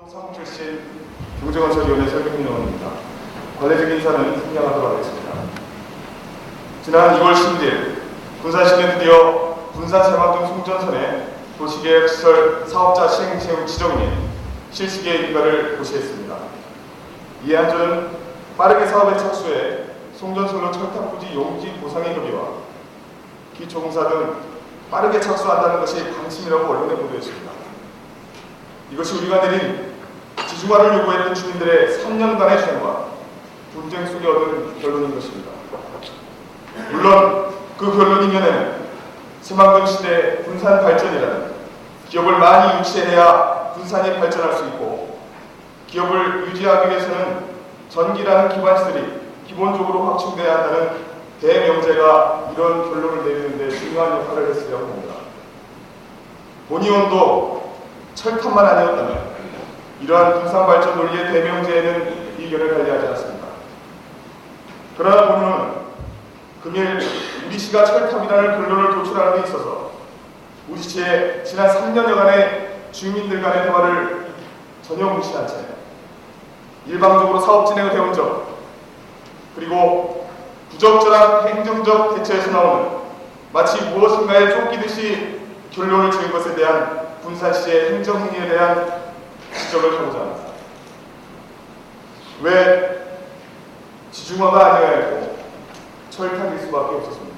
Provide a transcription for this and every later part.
사무 출신 경제건설위원회 설경민의원입니다. 관례적 인사는 생략하도록 하겠습니다. 지난 2월 11일 군산시는 드디어 군산 새만금 송전선의 도시계획시설 사업자 시행체육 지정 및 실시계획 인가를 고시했습니다. 이에 한전은 빠르게 사업에 착수해 송전선로 철탑부지 용지 보상의 협의와 기초공사 등 빠르게 착수한다는 것이 방침이라고 언론에 보도했습니다. 이것이 우리가 내린 지중화를 요구했던 주민들의 3년간의 주장과 분쟁 속에 얻은 결론인 것입니다. 물론 그 결론 이면에는 새만금 시대 군산 발전이라는 기업을 많이 유치해야 군산이 발전할 수 있고, 기업을 유지하기 위해서는 전기라는 기반시설이 기본적으로 확충돼야 한다는 대명제가 이런 결론을 내리는데 중요한 역할을 했으리라고 봅니다. 본 의원도 철탑만 아니었다면 이러한 군산 발전 논리의 대명제에는 이견을 달리하지 않습니다. 그러나 본 의원은 금일 우리시가 철탑이라는 결론을 도출하는 데 있어서 우리시의 지난 3년여간의 주민들 간의 대화를 전혀 무시한 채 일방적으로 사업 진행을 해온 점, 그리고 부적절한 행정적 대처에서 나오는 마치 무엇인가에 쫓기듯이 결론을 지은 것에 대한 군산시의 행정행위에 대한 지적을 하고자 합니다. 왜 지중화가 아니어야 했고 철탑일 수밖에 없었습니다.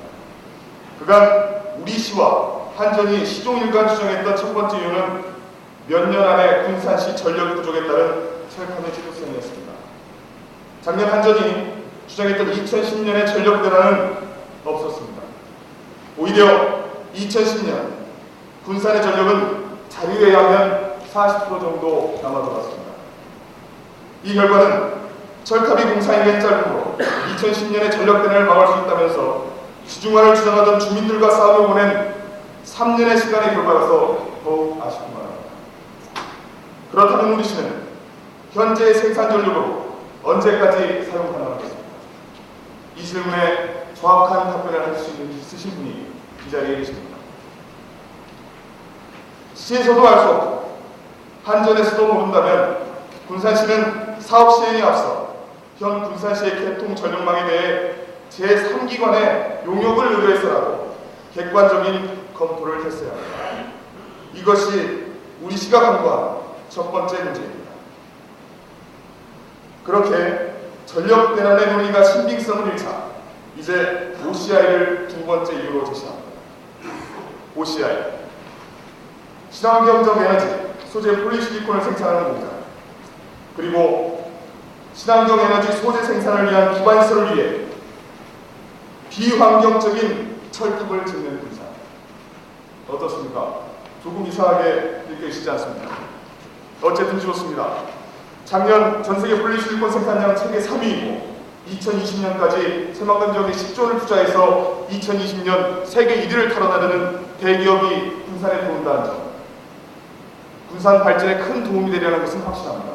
그간 우리시와 한전이 시종일관 주장했던 첫 번째 이유는 몇 년 안에 군산시 전력 부족에 따른 철탑의 필요성이었습니다. 작년 한전이 주장했던 2010년의 전력 대란은 없었습니다. 오히려 2010년 군산의 전력은 자료에 의하면 40% 정도 남아돌았습니다. 이 결과는 철탑이 공사기간이 짧으므로 2010년의 전력 대란을 막을 수 있다면서 지중화를 주장하던 주민들과 싸움을 보낸 3년의 시간의 결과라서 더욱 아쉽구만 합니다. 그렇다면 우리시는 현재의 생산 전력으로 언제까지 사용 가능하겠습니까? 이 질문에 정확한 답변을 할 수 있으신 분이 이 자리에 계십니다. 시에서도 알 수 없고 한전에서도 모른다면 군산시는 사업 시행에 앞서 현 군산시의 개통 전력망에 대해 제3기관의 용역을 의뢰해서라도 객관적인 검토를 했어야 합니다. 이것이 우리시가 강구한 첫 번째 문제입니다. 그렇게 전력 대란의 논의가 신빙성을 잃자 이제 OCI를 두 번째 이유로 제시합니다. OCI, 친환경적 에너지 소재 폴리실리콘을 생산하는 공장, 그리고 친환경 에너지 소재 생산을 위한 기반시설을 위해 비환경적인 철탑을 짓는 군산. 어떻습니까? 조금 이상하게 느껴지지 않습니까? 어쨌든 좋습니다. 작년 전세계 폴리실리콘 생산량 세계 3위이고 2020년까지 새만금 지역에 10조를 투자해서 2020년 세계 1위를 탈환하려는 대기업이 군산에 들어온다는 점, 군산 발전에 큰 도움이 되려는 것은 확실합니다.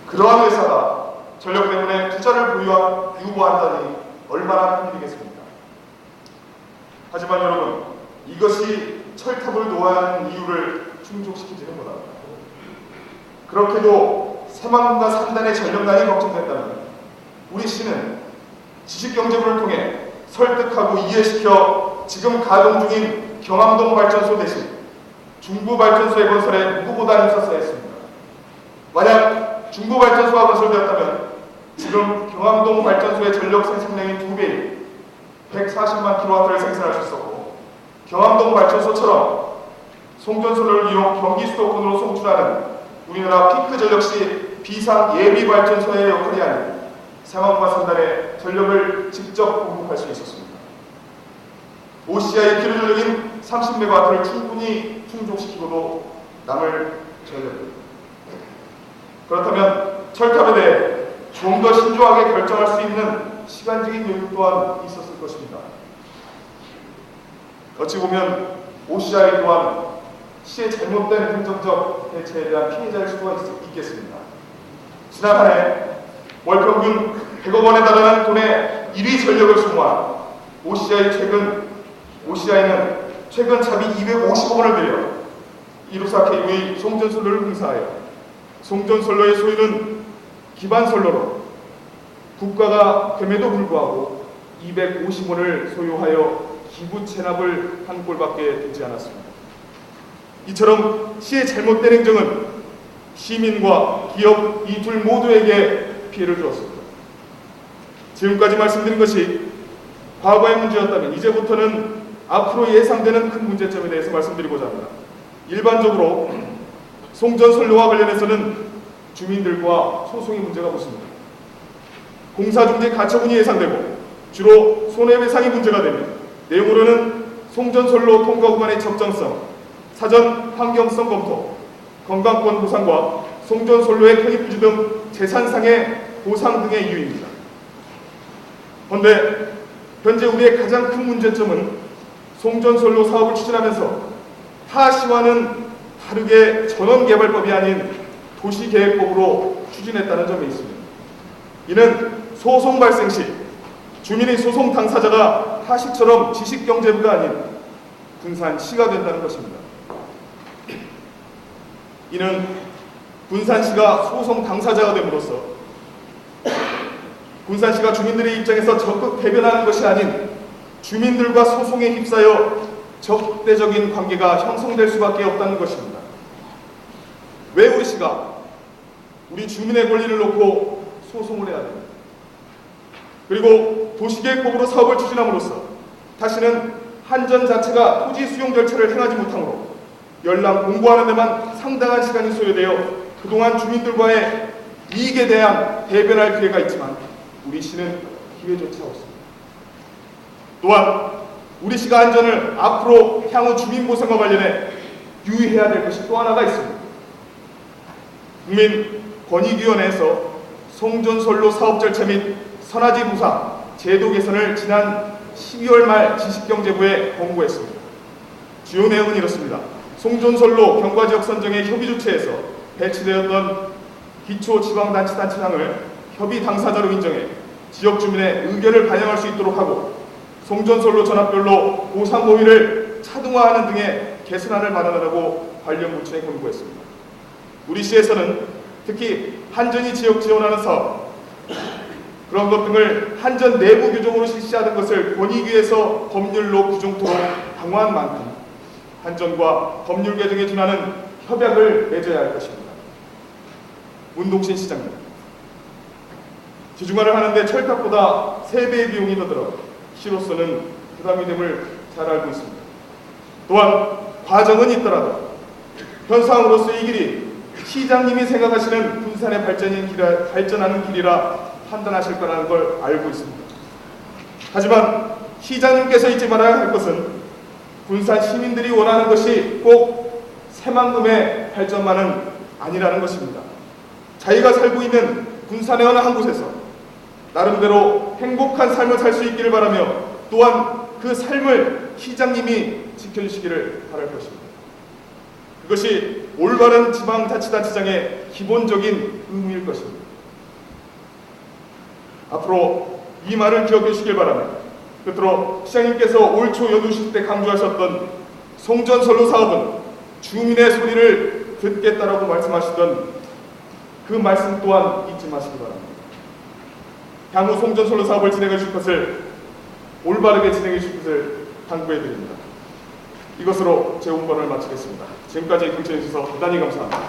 그러한 회사가 전력 때문에 투자를 유보한다니 얼마나 큰 일이겠습니까? 하지만 여러분, 이것이 철탑을 놓아야 하는 이유를 충족시키지는 못합니다. 그렇게도 새만금과 산단의 전력난이 걱정된다면 우리시는 지식경제부를 통해 설득하고 이해시켜 지금 가동 중인 경암동 발전소 대신 중부발전소의 건설에 누구보다 힘써서 했습니다. 만약 중부발전소가 건설되었다면 지금 경암동 발전소의 전력 생산량이 2배인 140만 kW를 생산할 수 있었고, 경암동 발전소처럼 송전선로를 이용 경기 수도권으로 송출하는 우리나라 피크 전력 시 비상 예비 발전소의 역할이 아닌 새만금과 산단에 전력을 직접 공급할 수 있었습니다. OCI 기류 전력인 30MW를 충분히 충족시키고도 남을 전력입니다. 그렇다면 철탑에 대해 좀 더 신중하게 결정할 수 있는 시간적인 여유 또한 있었을 것입니다. 어찌 보면 OCI 또한 시의 잘못된 행정적 대처에 대한 피해자일 수가 있겠습니다. 지난 한 해 월 평균 100억 원에 달하는 돈의 1위 전력을 소모한 OCI는 최근 자비 250억 원을 들여 이루사케이의 송전선로를 공사하여 송전선로의 소유는 기반선로로 국가가 됨에도 불구하고 250원을 소유하여 기부 체납을 한 꼴밖에 되지 않았습니다. 이처럼 시의 잘못된 행정은 시민과 기업 이 둘 모두에게 피해를 주었습니다. 지금까지 말씀드린 것이 과거의 문제였다면 이제부터는 앞으로 예상되는 큰 문제점에 대해서 말씀드리고자 합니다. 일반적으로 송전선로와 관련해서는 주민들과 소송의 문제가 붙습니다. 공사중지 가처분이 예상되고 주로 손해배상이 문제가 되며 내용으로는 송전선로 통과 구간의 적정성, 사전 환경성 검토, 건강권 보상과 송전선로의 편입 부지 등 재산상의 보상 등의 이유입니다. 그런데 현재 우리의 가장 큰 문제점은 송전선로 사업을 추진하면서 타 시와는 다르게 전원개발법이 아닌 도시계획법으로 추진했다는 점이 있습니다. 이는 소송 발생 시 주민의 소송 당사자가 타시처럼 지식경제부가 아닌 군산시가 된다는 것입니다. 이는 군산시가 소송 당사자가 됨으로써 군산시가 주민들의 입장에서 적극 대변하는 것이 아닌 주민들과 소송에 휩싸여 적대적인 관계가 형성될 수밖에 없다는 것입니다. 왜 우리 시가 우리 주민의 권리를 놓고 소송을 해야 됩니다. 그리고 도시계획법으로 사업을 추진함으로써 다시는 한전 자체가 토지 수용 절차를 행하지 못하므로 연락 공고하는 데만 상당한 시간이 소요되어 그동안 주민들과의 이익에 대한 대변할 기회가 있지만 우리 시는 기회조차 없습니다. 또한 우리 시가 안전을 앞으로 향후 주민보상과 관련해 유의해야 될 것이 또 하나가 있습니다. 국민권익위원회에서 송전선로 사업 절차 및 선화지 보상 제도 개선을 지난 12월 말 지식경제부에 권고했습니다. 주요 내용은 이렇습니다. 송전선로 경과지역 선정의 협의 주체에서 배치되었던 기초지방단체단체장을 협의 당사자로 인정해 지역 주민의 의견을 반영할 수 있도록 하고 송전선로 전압별로 보상 모의를 차등화하는 등의 개선안을 마련하라고 관련 부처에 권고했습니다. 우리 시에서는 특히 한전이 지역 지원하는 사업 그런 것 등을 한전 내부 규정으로 실시하는 것을 권익위에서 법률로 규정토록 강화한 만큼 한전과 법률 개정에 준하는 협약을 맺어야 할 것입니다. 문동신 시장님, 지중화를 하는데 철탑보다 3배의 비용이 더 들어 시로서는 부담이 됨을 잘 알고 있습니다. 또한 과정은 있더라도 현상으로서 이 길이 시장님이 생각하시는 군산의 발전하는 길이라 판단하실 거라는 걸 알고 있습니다. 하지만 시장님께서 잊지 말아야 할 것은 군산 시민들이 원하는 것이 꼭 새만금의 발전만은 아니라는 것입니다. 자기가 살고 있는 군산의 어느 한 곳에서 나름대로 행복한 삶을 살 수 있기를 바라며 또한 그 삶을 시장님이 지켜주시기를 바랄 것입니다. 그것이 올바른 지방자치단체장의 기본적인 의무일 것입니다. 앞으로 이 말을 기억해 주시길 바라며 끝으로 시장님께서 올 초 연휴식 때 강조하셨던 송전선로 사업은 주민의 소리를 듣겠다라고 말씀하시던 그 말씀 또한 잊지 마시기 바랍니다. 향후 송전선로 사업을 진행해 주실 것을 올바르게 진행해 주실 것을 당부해 드립니다. 이것으로 제 운반을 마치겠습니다. 지금까지 경청해 주셔서 대단히 감사합니다.